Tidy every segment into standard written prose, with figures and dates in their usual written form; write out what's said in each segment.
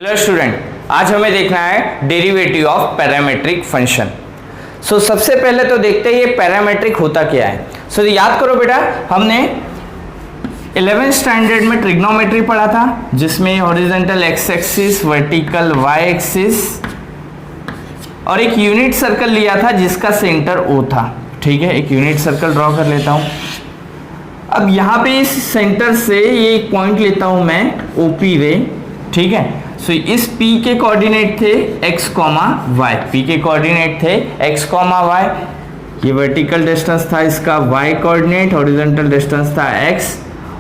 Hello student, आज हमें देखना है डेरिवेटिव ऑफ पैरामेट्रिक फंक्शन। सबसे पहले तो देखते हैं ये पैरामेट्रिक होता क्या है। याद करो बेटा, हमने 11th स्टैंडर्ड में ट्रिग्नोमेट्री पढ़ा था जिसमें horizontal X axis, vertical Y axis और एक यूनिट सर्कल लिया था जिसका सेंटर O था। ठीक है, एक यूनिट सर्कल ड्रॉ कर लेता हूं। अब यहाँ पे इस सेंटर से ये एक पॉइंट लेता हूं मैं, OP रे। ठीक है, इस P के कोऑर्डिनेट थे x, y। P के कोऑर्डिनेट थे x, y। ये वर्टिकल डिस्टेंस था इसका y कोऑर्डिनेट, हॉरिजॉन्टल डिस्टेंस था x।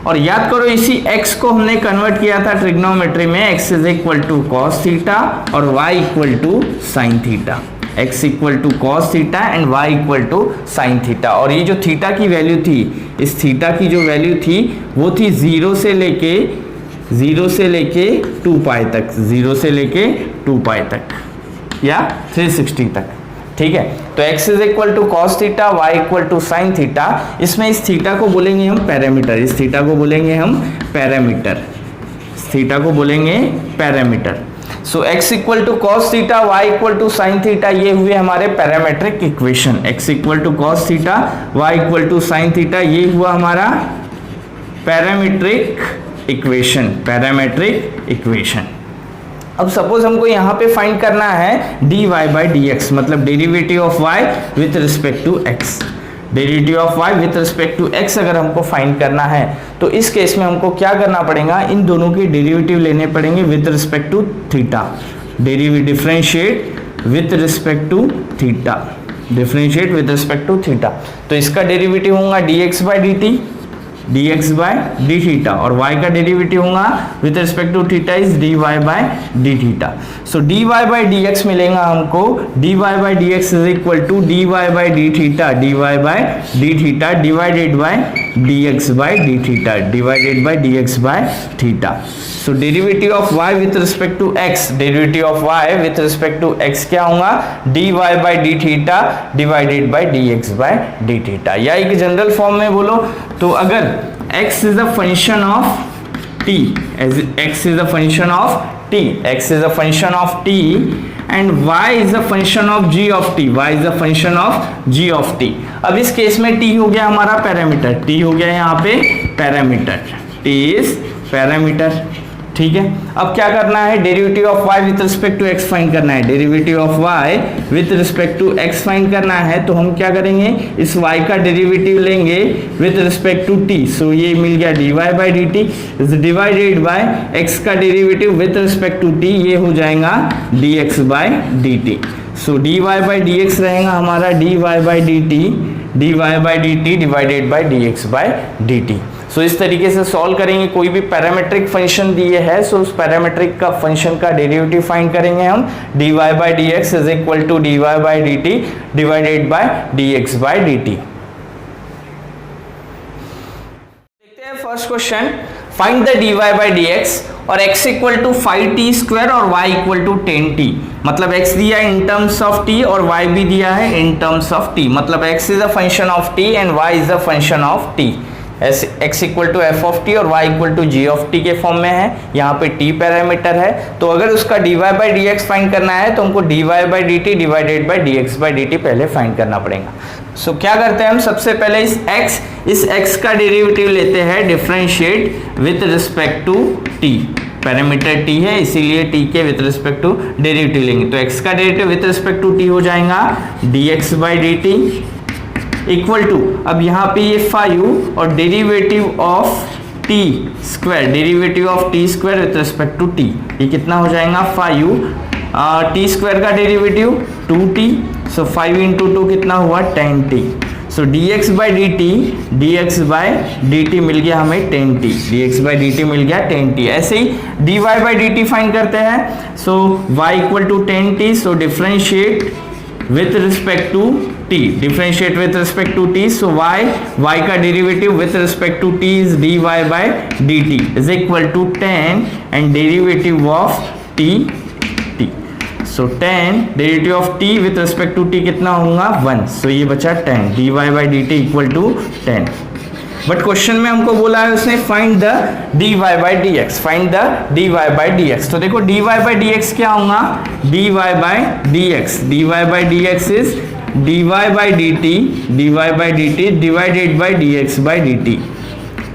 और याद करो इसी x को हमने कन्वर्ट किया था ट्रिग्नोमेट्री में, x is equal to cos theta और y equal to sine theta. x equal to cos theta and y equal to sine theta. और ये जो थीटा की वैल्यू थी, इस थीटा की जो वैल्यू थी वो थी 0 से लेके 2 पाई तक, 0 से लेके 2 पाई तक या 360 तक। ठीक है, तो x is equal to cos theta, y equal to sine theta. इसमें इस थीटा को बोलेंगे हम पैरामीटर, इस थीटा को बोलेंगे हम पैरामीटर, इस थीटा को बोलेंगे parameter. x equal to cos theta, y equal to sine theta, ये हुए हमारे parametric equation. x equal to cos theta, y equal to sine theta, ये हुआ हमारा पैरामेट्रिक इक्वेशन, पैरामेट्रिक इक्वेशन। अब सपोज हमको यहाँ पे फाइंड करना है dy बाई dx, मतलब derivative of y with respect to x। Derivative of y with respect to x अगर हमको फाइंड करना है तो इस केस में हमको क्या करना पड़ेगा, इन दोनों के डेरिवेटिव लेने पड़ेंगे with respect to theta. Differentiate with respect to theta, differentiate with respect to theta. तो इसका डेरिवेटिव होगा dx by dt, dx by D theta, और y का डेरिवेटिव होगा with respect to theta is dy by D theta. So dy by dx मिलेगा हमको, dy by dx is equal to dy by D theta, dy by D theta divided by dx by D theta, divided by dx by theta. So derivative of y with respect to x, derivative of y with respect to x क्या होगा, dy by D theta divided by dx by D theta. या एक general form में बोलो तो अगर x is a function of t, as x is a function of t, x is a function of t and y is a function of g of t, y is a function of g of t। अब इस case में t हो गया हमारा parameter, t हो गया यहाँ पे पैरामीटर, t is पैरामीटर। ठीक है, अब क्या करना है, derivative of y with respect to x find करना है। Derivative of y with respect to x find करना है तो हम क्या करेंगे, इस y का डेरिवेटिव लेंगे with respect to t। So ये मिल गया dy by D T is divided by x का derivative with respect to t, ये हो जाएगा dx by D T. So dy by dx रहेगा हमारा dy by D T divided by dx by D T. So इस तरीके से solve करेंगे। कोई भी पैरामेट्रिक फंक्शन दिए है सो उस पैरामेट्रिक का फंक्शन का डेरिवेटिव फाइंड करेंगे हम, dy by dx is equal to dy by dt divided by dx by dt। देखते हैं first question, find the dy by dx और x equal to 5t square और y इक्वल टू 10t। मतलब x दिया है in terms of t और y भी दिया है इन टर्म्स ऑफ t, मतलब x is a function of t and y is a function of t। x equal to F of T और y equal to G of T के form में है, यहाँ पे t पैरामीटर है। तो अगर उसका dy by D X find करना है तो हमको dy by D T divided by dx by D T पहले फाइंड करना पड़ेगा। सो क्या करते हैं हम, सबसे पहले इस x का डेरिवेटिव लेते हैं, differentiate with respect to t। Parameter t है इसीलिए t के विथ रिस्पेक्ट टू डेरिवेटिव लेंगे। तो x का derivative with respect to t हो जाएगा dx by D T equal to, अब यहाँ पे ये 5 और derivative of t square, derivative of t square with respect to t, ये कितना हो जाएगा 5 t स्क्वायर का डेरिवेटिव 2t। सो 5 इंटू 2 कितना हुआ 10t। So dx by dt मिल गया हमें 10t, dx बाई dt मिल गया 10t। ऐसे ही dy बाई dt फाइंड करते हैं। So y equal to 10t, so differentiate with respect to t, differentiate with respect to t। So y का derivative with respect to t is dy by dt is equal to 10 and derivative of t। So 10 derivative of t with respect to t कितना होगा 1। So ये बचा 10, dy by dt equal to 10। But question में हमको बोला है उसने find the dy by D X, find the dy by D X. तो देखो dy बाई डी एक्स क्या होगा, dy by D X, dy by D X is dy by D T divided by dx by dt,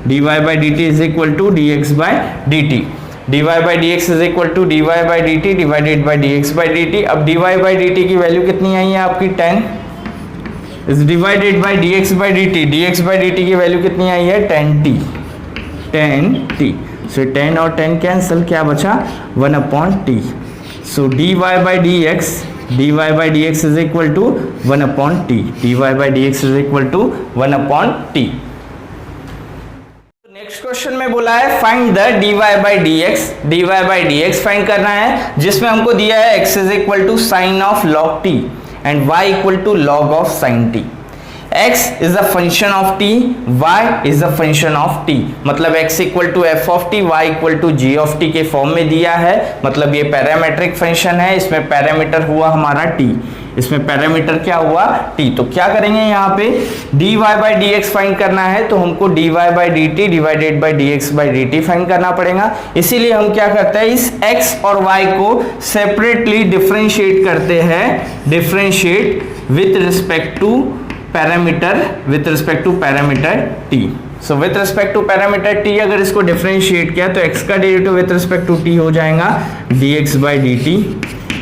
dy by dt is equal to dx by dt, dy by dx is equal to dy by dt divided by dx by dt। अब dy by dt की value कितनी आई है आपकी 10 is divided by dx by dt, dx by dt की value कितनी आई है 10t, 10t। सो 10 और 10 cancel, क्या बचा 1/t। सो dy by dx is equal to 1/t, dy by dx is equal to 1/t। Next question में बोला है find the dy by dx फाइंड करना है, जिसमें हमको दिया है x is equal to sine of log t and y equal to log of sine t। x is a function of t, y is a function of t, मतलब x equal to f of t, y equal to g of t के form में दिया है, मतलब ये parametric function है, इसमें parameter हुआ हमारा t, इसमें पैरामीटर क्या हुआ t। तो क्या करेंगे यहाँ पे dy बाई dx फाइंड करना है, तो हमको dy by dt divided by dx by dt find करना पड़ेगा। इसीलिए हम क्या करते हैं, इस x और y को सेपरेटली डिफरेंशिएट करते हैं, differentiate with respect to parameter, with respect to parameter t। So with respect to parameter t अगर इसको डिफरेंशिएट किया तो x का derivative with respect to t हो जाएगा dx by dt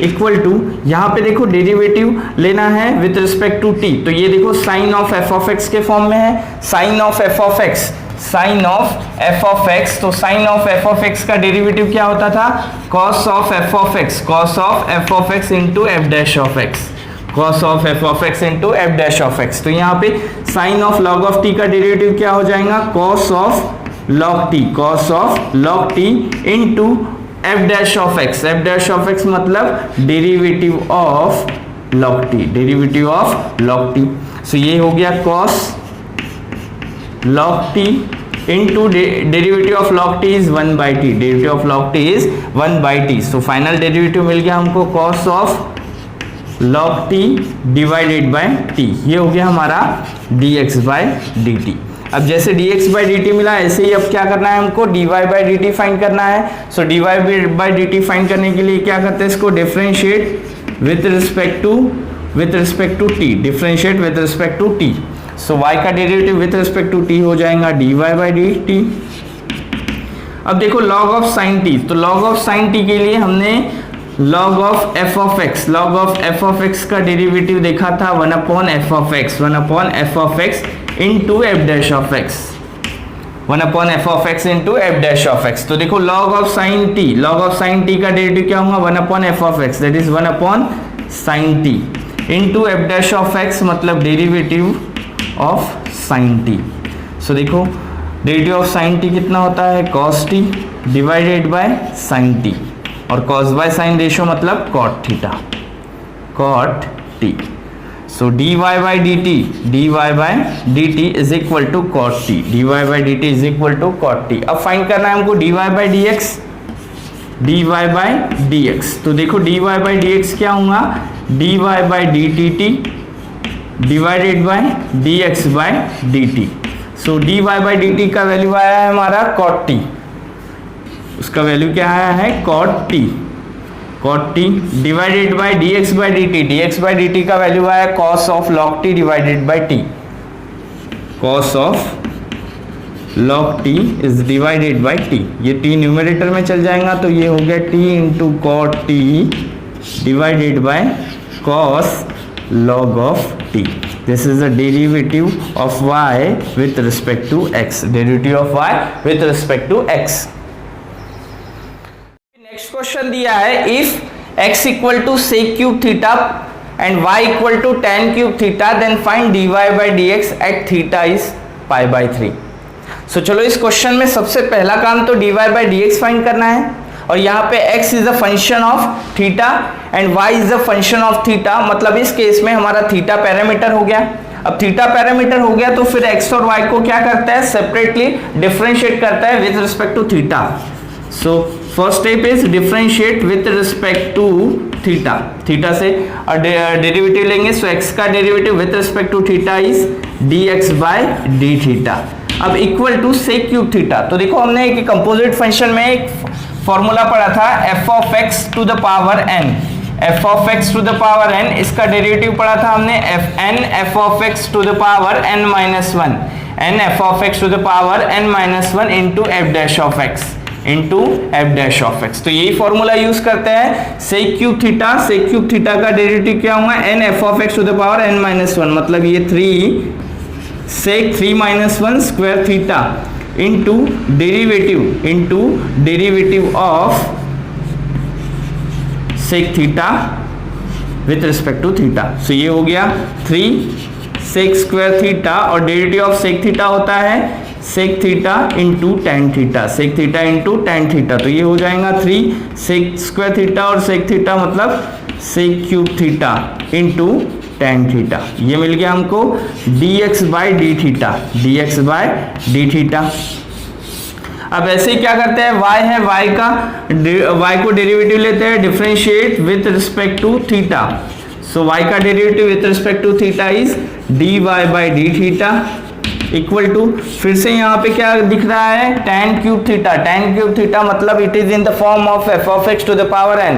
equal to, यहाँ पे देखो डेरिवेटिव लेना है विथ रिस्पेक्ट टू t, तो ये देखो sine of f of x के फॉर्म में है, sine of f of x, sine of f of x। तो sine of f of x का डेरिवेटिव क्या होता था, cos of f of x, cos of f of x into f dash of x, cos of f of x into f dash of x। तो यहाँ पे sine of log of t का derivative क्या हो जाएगा, cos of log t, cos of log t into f dash of x, f dash of x मतलब derivative of log t, derivative of log t। So ये हो गया cos log t into derivative of log t is 1/t, derivative of log t is 1/t। So final derivative मिल गया हमको cos of log t divided by t, ये हो गया हमारा dx बाय dt। अब जैसे dx बाई dt मिला, ऐसे ही अब क्या करना है हमको dy बाई dt फाइंड करना है। So dy by dt find करने के लिए क्या करते हैं, इसको differentiate with respect to t, differentiate with respect to t। So y का derivative with respect to t हो जाएगा dy बाई dt। अब देखो log ऑफ साइन t, तो log ऑफ साइन t के लिए हमने log of f of x, log of f of x का डेरिवेटिव देखा था 1/f of x, 1/f of x into f dash of x, 1/f of x into f dash of x। तो देखो log of sine t, log of sine t का derivative क्या होगा 1/f of x, that is 1/sin t into f dash of x, मतलब derivative of sine t। सो देखो derivative of sine t कितना होता है, cos t divided by sine t, और cos by sine ratio मतलब cot theta, cot t। So dy by dt is equal to cot t, dy by dt is equal to cot t। अब find करना है हमको dy by dx। तो देखो dy by dx क्या होगा, dy by dt divided by dx by dt। So dy by dt का value आया है हमारा cot t, उसका वैल्यू क्या आया है cot t divided by dx by dt का वैल्यू आया cos of log t divided by t, cos of log t is divided by t। ये t न्यूमरेटर में चल जाएगा, तो ये हो गया t into cot t divided by cos log of t। This is the derivative of y with respect to x, derivative of y with respect to x। Next question दिया है if x equal to sec cube theta and y equal to tan cube theta then find dy by dx at theta is pi by 3। So चलो इस question में सबसे पहला काम तो dy by dx फाइंड करना है, और यहाँ पे x is a function of theta and y is a function of theta, मतलब इस केस में हमारा थीटा पैरामीटर हो गया। अब थीटा पैरामीटर हो गया तो फिर x और y को क्या करता है, सेपरेटली डिफरेंशिएट करता है with respect to theta. So first step is differentiate with respect to theta, theta से डेरिवेटिव लेंगे। सो x का derivative with respect to theta is dx by D theta. अब equal to sec cube theta. तो देखो हमने एक composite function में एक फॉर्मूला पढ़ा था F of X to the power N, F of X to the power N, इसका डेरिवेटिव पढ़ा था हमने F N F of X to the power N minus one, N F of X to the power N minus one into F dash of X into F dash of X. तो यही formula use करते हैं sec cube theta, sec cube theta का derivative क्या होगा N F of X to the power N minus one, मतलब ये 3 sec 3 minus one square theta into derivative of sec theta with respect to theta. So ये हो गया 3 sec square theta और derivative of sec theta होता है sec theta into tan theta, sec theta into tan theta. तो ये हो जाएगा 3 सेक स्क्वायर थीटा और सेक थीटा मतलब sec cube theta into tan theta. ये मिल गया हमको dx by D theta, dx by D theta. अब ऐसे ही क्या करते हैं y है, y को डेरिवेटिव लेते हैं differentiate with respect to theta. So y का derivative with respect to theta is dy by D theta equal to, फिर से यहाँ पे क्या दिख रहा है tan cube theta, tan cube theta मतलब it is in the form of f of x to the power n,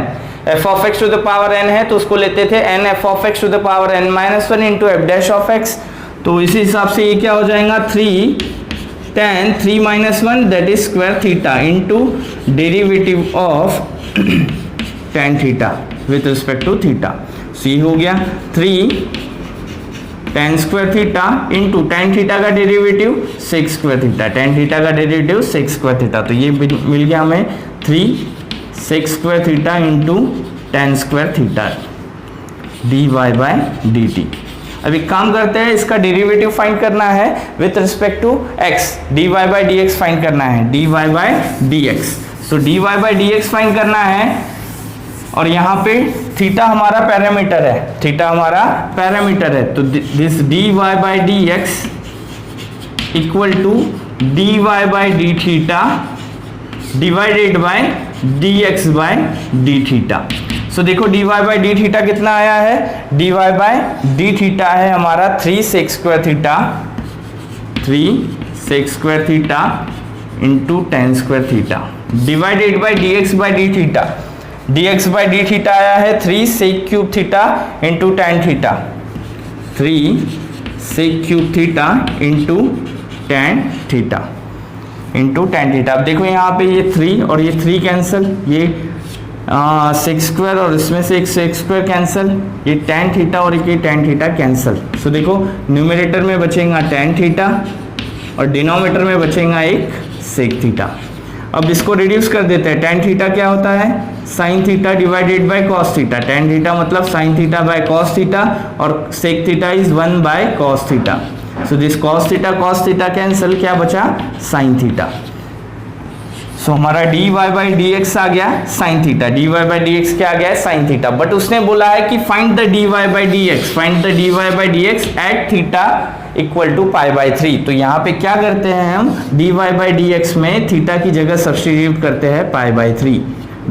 f of x to the power n है तो उसको लेते थे n f of x to the power n minus one into F dash of x। तो इसी हिसाब से ये क्या हो जाएगा 3 tan 3 minus one that is square theta into derivative of tan theta with respect to theta. So ये हो गया 3 tan square theta into tan theta का derivative sec square theta, tan theta का डेरिवेटिव सेक स्क्वायर थीटा। तो ये मिल गया हमें 3 sec square theta into tan square theta dy by D T. अब एक काम करते हैं, इसका डेरिवेटिव फाइंड करना है with respect to x, dy by D X find करना है, dy by D X. So dy by D X find करना है और यहाँ पे थीटा हमारा पैरामीटर है, थीटा हमारा पैरामीटर है। तो this dy by D X equal to dy by D theta divided by dx by D theta. So देखो dy बाई डी थीटा कितना आया है, dy बाई डी थीटा है हमारा 3 sec square theta, 3 sec square theta into tan square theta divided by dx by D theta, dx by D theta आया है 3 sec cube theta into tan theta, 3 sec cube theta into tan theta into tan theta. अब देखो यहाँ पे ये 3 और ये 3 cancel, ये सेक स्क्वायर और इसमें से एक सेक स्क्वायर कैंसिल, ये टेन थीटा और एक टेन थीटा कैंसिल। सो देखो न्यूमरेटर में बचेगा टेन थीटा और डिनोमिनेटर में बचेगा एक सेक थीटा। अब इसको रिड्यूस कर देते हैं, टेन थीटा क्या होता है sine theta divided by cos theta, tan theta मतलब sine theta by cos theta और sec theta is 1 by cos theta. So this cos theta cancel, क्या बचा साइन थीटा। सो हमारा dy बाई डी एक्स आ गया sine theta, dy by D X क्या आ गया साइन थीटा। बट उसने बोला है कि find the dy by D X, find the dy by D X at theta equal to pi by 3। तो यहाँ पे क्या करते हैं हम dy बाई डी एक्स में थीटा की जगह सब्स्टिट्यूट करते हैं pi by 3,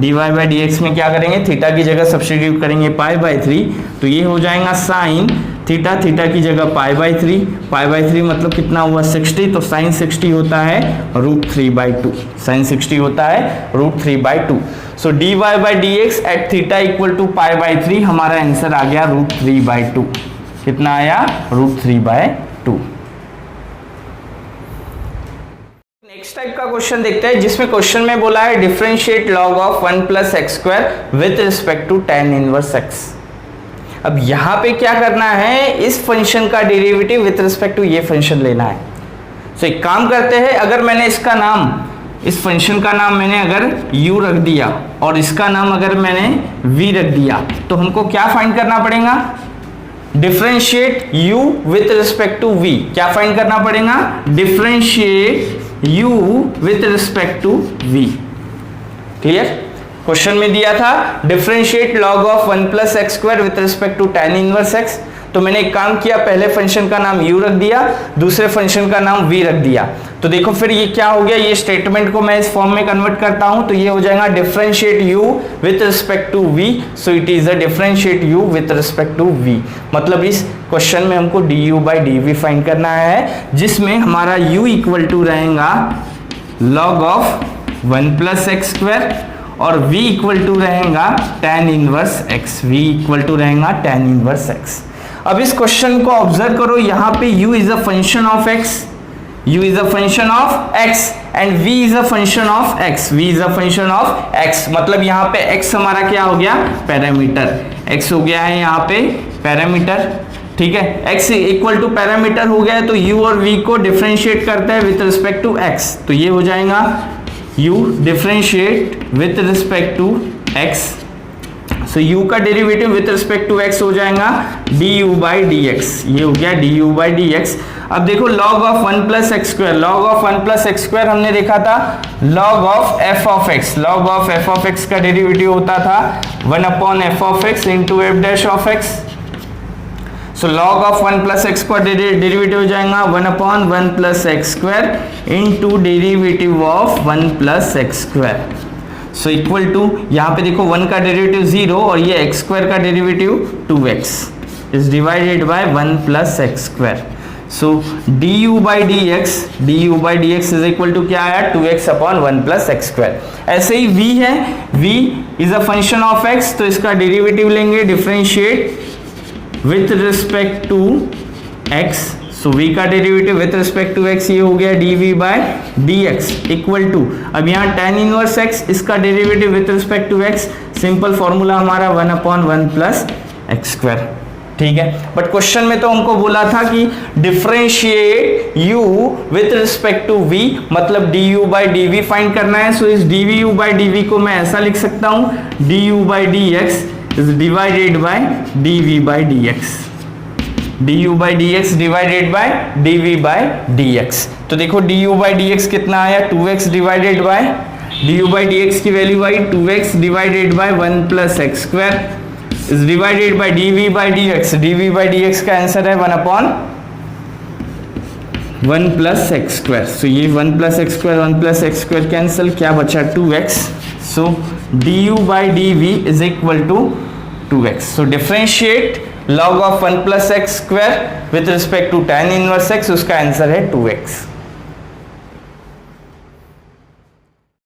dy by D X में क्या करेंगे थीटा की जगह सब्स्टिट्यूट करेंगे पाई बाई 3। तो ये हो जाएगा साइन थीटा, थीटा की जगह पाई बाई 3, पाई बाई 3 मतलब कितना हुआ 60, तो साइन 60 होता है रूट 3 बाई 2, साइन 60 होता है root 3 by 2। So dy by D X at theta equal to pi by 3, हमारा आंसर आ गया रूट 3 बाई 2। कितना आया रूट 3 बाई 2। नेक्स्ट टाइप का क्वेश्चन देखते हैं जिसमें क्वेश्चन में बोला है differentiate log of 1 plus X square with respect to tan inverse x। अब यहाँ पे क्या करना है, इस फंक्शन का डेरिवेटिव विथ रिस्पेक्ट टू ये फंक्शन लेना है। सो एक काम करते हैं, अगर मैंने इसका नाम, इस फंक्शन का नाम मैंने अगर u रख दिया और इसका नाम अगर मैंने v रख दिया, तो हमको क्या फाइंड करना पड़ेगा differentiate u with respect to v। क्या फाइंड करना पड़ेगा differentiate u with respect to v। Clear. Question में दिया था differentiate log of 1 plus X square with respect to tan inverse x। तो मैंने एक काम किया, पहले फंक्शन का नाम u रख दिया, दूसरे फंक्शन का नाम v रख दिया। तो देखो फिर ये क्या हो गया, ये स्टेटमेंट को मैं इस फॉर्म में कन्वर्ट करता हूं तो ये हो जाएगा differentiate u with respect to v, so it is a differentiate u with respect to v। मतलब इस क्वेश्चन में हमको du बाई dv फाइंड करना है, जिसमें हमारा u इक्वल टू रहेगा log of 1 plus X square और v इक्वल टू रहेगा tan inverse x, v equal to रहेगा tan इनवर्स x। अब इस क्वेश्चन को ऑब्जर्व करो, यहाँ पे u is a function of x, u is a function of x and v is a function of x, v is a function of x। मतलब यहाँ पे x हमारा क्या हो गया, पैरामीटर, x हो गया है यहाँ पे पैरामीटर, ठीक है। x इक्वल टू पैरामीटर हो गया है तो u और v को डिफरेंशिएट करता है विथ रिस्पेक्ट टू x, तो ये हो जाएगा u differentiate with respect to x, so u का derivative with respect to x हो जाएगा du बाई dx, ये हो गया du बाई dx। अब देखो log of 1 plus X square, log of 1 plus X square हमने देखा था log of f of x, log of f of x का डेरिवेटिव होता था 1 upon f of x into F dash of x। So log of 1 plus X का derivative हो जाएगा 1 upon 1 plus X square into derivative of 1 plus X square. So equal to, यहाँ पे देखो 1 का डेरिवेटिव 0 और ये एक्स स्क्वायर का derivative 2x is divided by 1 plus X square. So du by dx is equal to क्या आया, 2x upon 1 plus X square. ऐसे ही v है, v is a function of x, तो इसका डेरिवेटिव लेंगे differentiate with respect to x, so v का derivative with respect to x ये हो गया dv by dx equal to, अब यहाँ tan इनवर्स x, इसका derivative with respect to x, simple formula हमारा 1 अपॉन 1 प्लस एक्स स्क्वायर, ठीक है। बट क्वेश्चन में तो हमको बोला था कि differentiate u with respect to v, मतलब du बाई dv फाइंड करना है। सो इस dvu बाई dv को मैं ऐसा लिख सकता हूँ du by dx is divided by dv by dx, du by dx divided by dv by dx। तो देखो du by dx कितना आया, 2x divided by du by dx की value I 2x divided by 1 plus X square is divided bye dv by dx, dv by dx का answer है 1 upon 1 plus X square. सो ये 1 plus X square 1 plus X square cancel, क्या बचा 2x। So du by dv is equal to 2x. So differentiate log of 1 plus x square with respect to tan inverse x, उसका answer है 2x।